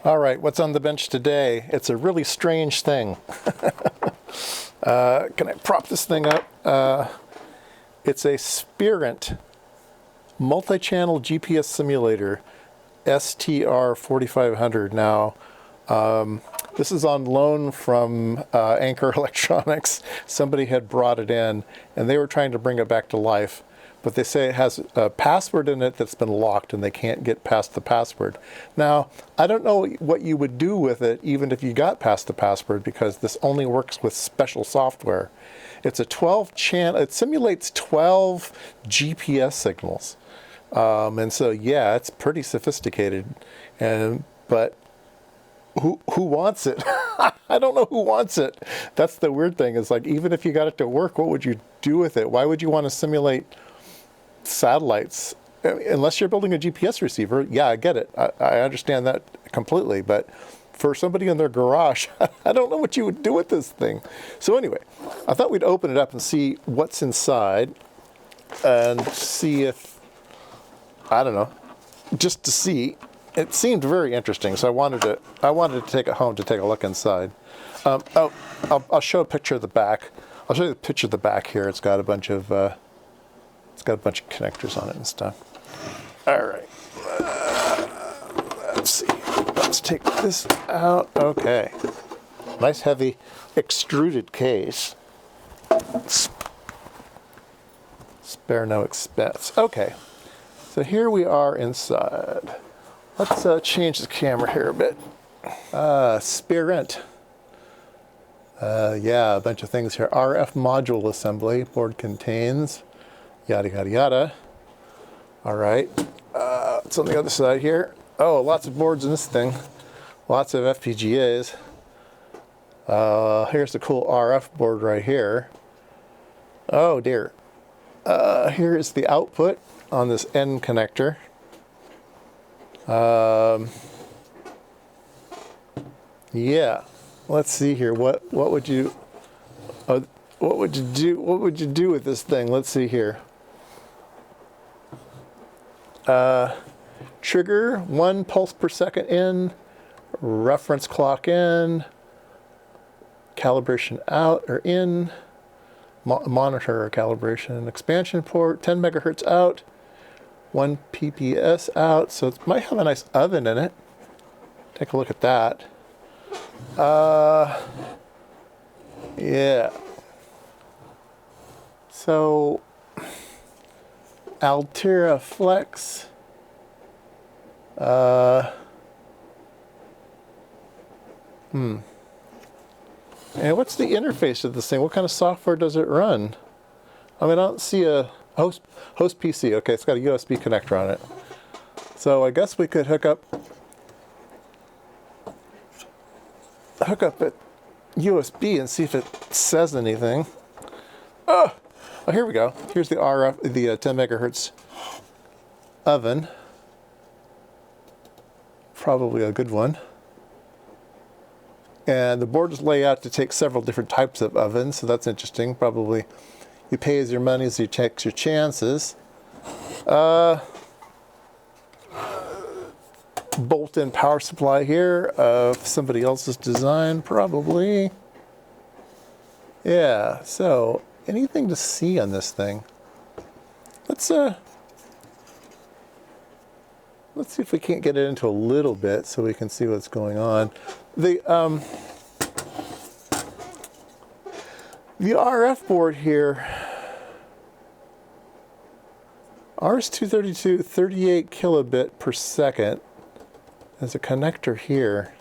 All right, what's on the bench today? It's a really strange thing. Can I prop this thing up? It's a Spirent multi-channel GPS simulator, STR4500. Now, this is on loan from Anchor Electronics. Somebody had brought it in, and they were trying to bring it back to life. But they say it has a password in it that's been locked, and they can't get past the password. Now, I don't know what you would do with it, even if you got past the password, because this only works with special software. It's a 12-channel, it simulates 12 GPS signals. And so, yeah, it's pretty sophisticated. But who wants it? I don't know who wants it. That's the weird thing, is like, even if you got it to work, what would you do with it? Why would you want to simulate satellites? Unless you're building a GPS receiver, yeah, I get it. I understand that completely. But for somebody in their garage, I don't know what you would do with this thing. So anyway, I thought we'd open it up and see what's inside and see if, I don't know, just to see. It seemed very interesting, so I wanted to take it home to take a look inside. I'll show a picture of the back. I'll show you the picture of the back here. It's got a bunch of connectors on it and stuff. All right. Let's see. Let's take this out. Okay. Nice heavy extruded case. Spare no expense. Okay. So here we are inside. Let's change the camera here a bit. Spirent. Yeah, a bunch of things here. RF module assembly. Board contains. Yada, yada, yada. All right. It's on the other side here. Oh, lots of boards in this thing. Lots of FPGAs. Here's the cool RF board right here. Oh, dear. Here is the output on this N connector. Yeah. Let's see here. What would you do with this thing? Let's see here. Trigger 1 pulse per second in, reference clock in, calibration out or in, monitor calibration, expansion port 10 megahertz out, 1 PPS out. So it might have a nice oven in it. Take a look at that. Yeah. So Altera Flex. And what's the interface of this thing? What kind of software does it run? I mean, I don't see a host PC. Okay, it's got a USB connector on it. So I guess we could hook up at USB and see if it says anything. Oh, here we go. Here's the RF, the 10 megahertz oven. Probably a good one. And the board is laid out to take several different types of ovens, so that's interesting. Probably you pay as your money, so you take your chances. Bolt-in power supply here of somebody else's design, probably. Yeah, so anything to see on this thing? Let's see if we can't get it into a little bit so we can see what's going on. The RF board here, RS-232 38 kilobit per second. There's a connector here.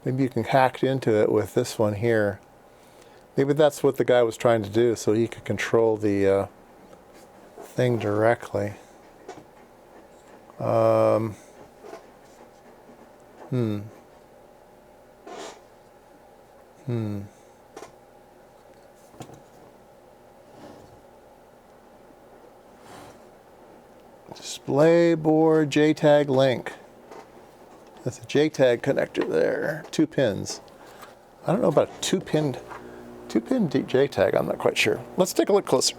Maybe you can hack into it with this one here. Maybe that's what the guy was trying to do, so he could control the thing directly. Display board JTAG link. That's a JTAG connector there. 2 pins. I don't know about a 2-pin JTAG. I'm not quite sure. Let's take a look closer.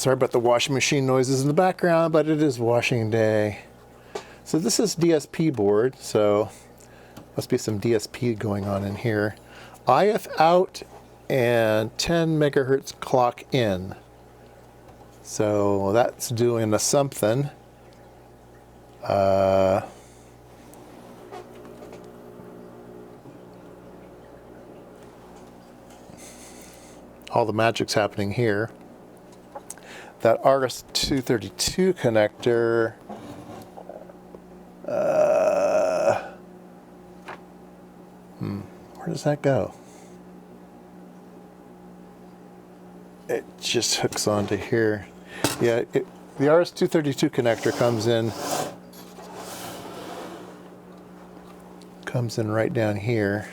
Sorry about the washing machine noises in the background, but it is washing day. So this is DSP board, so must be some DSP going on in here. IF out and 10 megahertz clock in. So that's doing a something. All the magic's happening here. That RS-232 connector, where does that go? It just hooks onto here. Yeah, the RS-232 connector comes in right down here.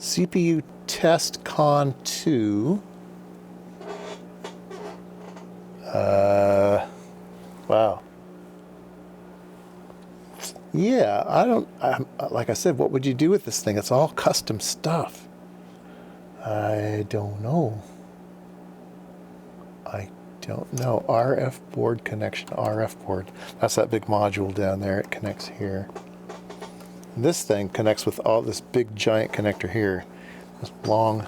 CPU test con 2. Wow. Yeah, like I said, what would you do with this thing? It's all custom stuff. I don't know. RF board connection, RF board. That's that big module down there. It connects here. This thing connects with all this big giant connector here. This long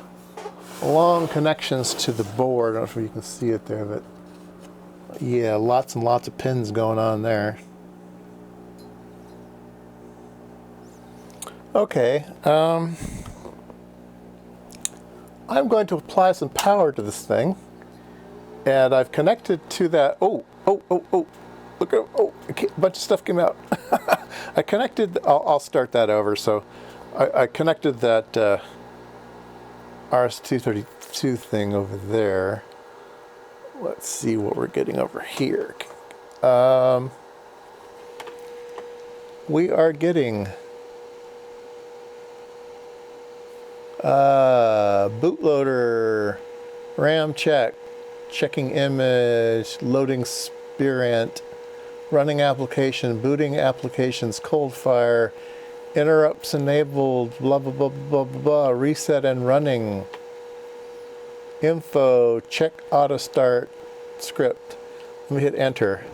connections to the board. I don't know if you can see it there, but yeah, lots and lots of pins going on there. Okay, I'm going to apply some power to this thing, and I've connected to that. Oh! Look at a bunch of stuff came out. I connected. I'll start that over. So I connected that RS-232 thing over there. Let's see what we're getting over here. We are getting bootloader, RAM check, checking image, loading Spirent, running application, booting applications, cold fire, interrupts enabled, blah, blah, blah, blah, blah, blah, reset and running, info, check auto start, script. Let me hit enter.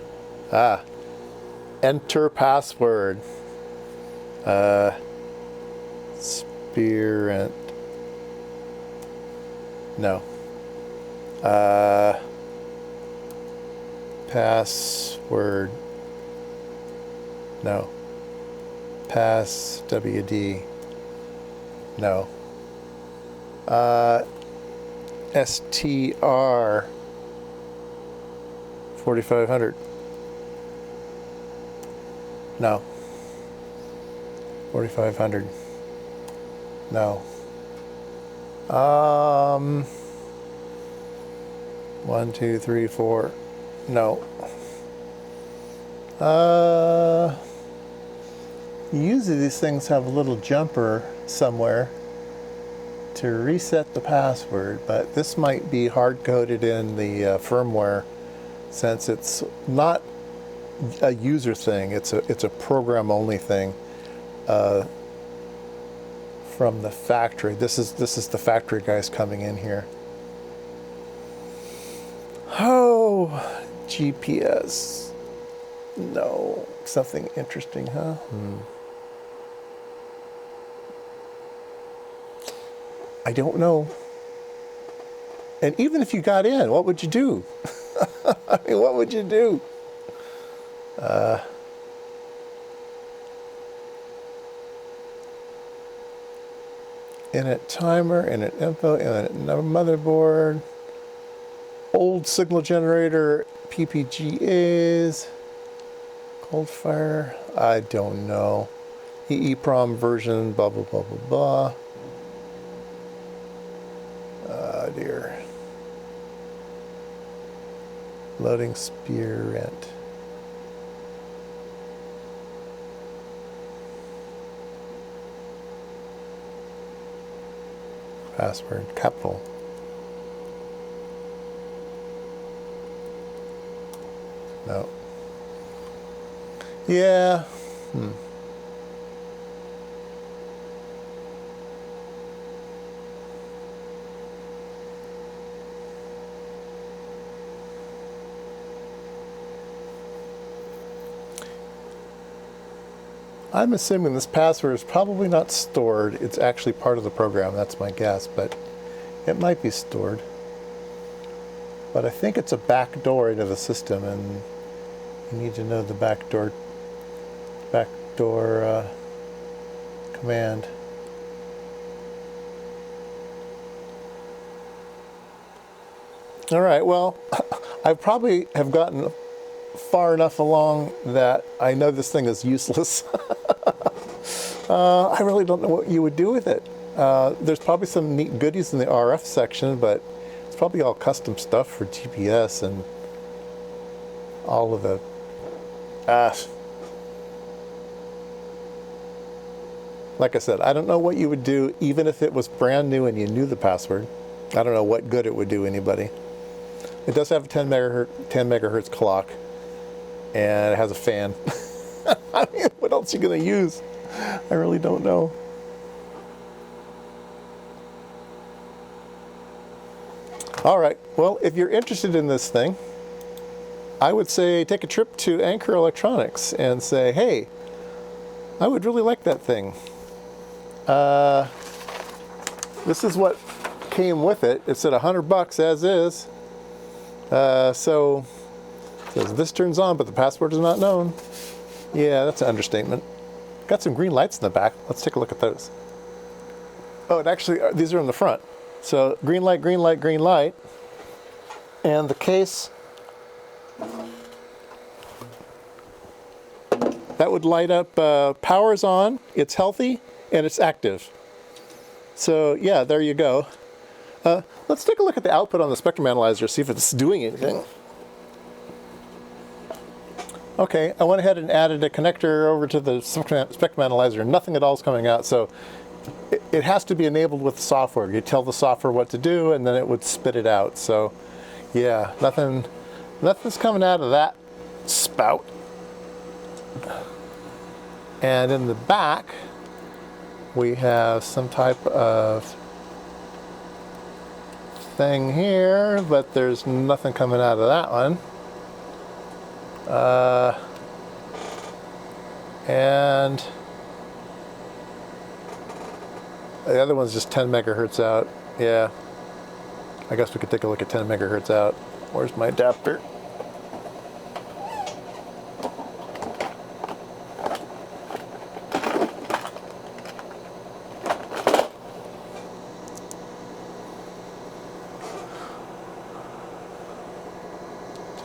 Enter password. Spirent. No. Password. No. Pass WD. No. STR4500. No. 4500. No. 1, 2, 3, 4. No. Usually these things have a little jumper somewhere to reset the password, but this might be hard-coded in the firmware, since it's not a user thing. It's a program-only thing from the factory. This is the factory guys coming in here. Oh, GPS. No, something interesting, huh? I don't know. And even if you got in, what would you do? I mean, what would you do? Init timer, init info, init motherboard, old signal generator, PPGAs, cold fire, I don't know. EEPROM version, blah, blah, blah, blah, blah. Oh dear. Loading Spirent. Password, capital. No. Yeah. I'm assuming this password is probably not stored. It's actually part of the program. That's my guess, but it might be stored. But I think it's a backdoor into the system, and you need to know the backdoor command. All right, well, I probably have gotten far enough along that I know this thing is useless. I really don't know what you would do with it. There's probably some neat goodies in the RF section, but it's probably all custom stuff for GPS and all of the... Like I said, I don't know what you would do even if it was brand new and you knew the password. I don't know what good it would do anybody. It does have a 10 megahertz clock, and it has a fan. I mean, what else are you going to use? I really don't know. All right, well, if you're interested in this thing, I would say take a trip to Anchor Electronics and say, hey, I would really like that thing. This is what came with it. It's at $100 as is. So it says this turns on, but the password is not known. Yeah, that's an understatement. Got some green lights in the back. Let's take a look at those. Oh, and actually, these are in the front. So green light, green light, green light. And the case, that would light up, power's on, it's healthy, and it's active. So yeah, there you go. Let's take a look at the output on the spectrum analyzer, see if it's doing anything. Okay, I went ahead and added a connector over to the spectrum analyzer. Nothing at all is coming out, so it has to be enabled with the software. You tell the software what to do, and then it would spit it out. So yeah, nothing's coming out of that spout. And in the back, we have some type of thing here, but there's nothing coming out of that one. And the other one's just 10 megahertz out. Yeah, I guess we could take a look at 10 megahertz out. Where's my adapter?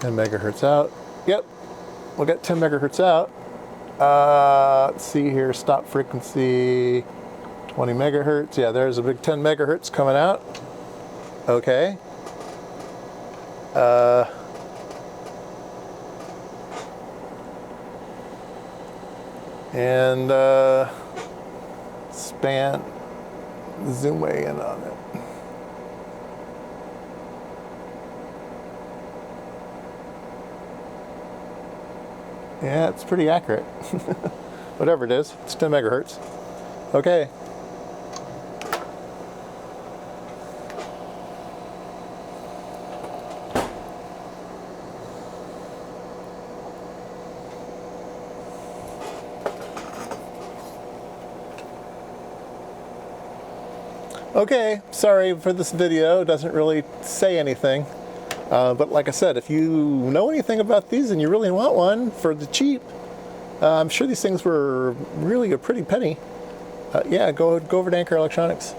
Megahertz out. Yep, we'll get 10 megahertz out. Let's see here, stop frequency 20 megahertz. Yeah, there's a big 10 megahertz coming out. Okay. And span, zoom way in on it. Yeah, it's pretty accurate. Whatever it is, it's 10 megahertz. Okay. Okay, sorry for this video. It doesn't really say anything. But like I said, if you know anything about these and you really want one for the cheap, I'm sure these things were really a pretty penny. Yeah, go over to Anchor Electronics.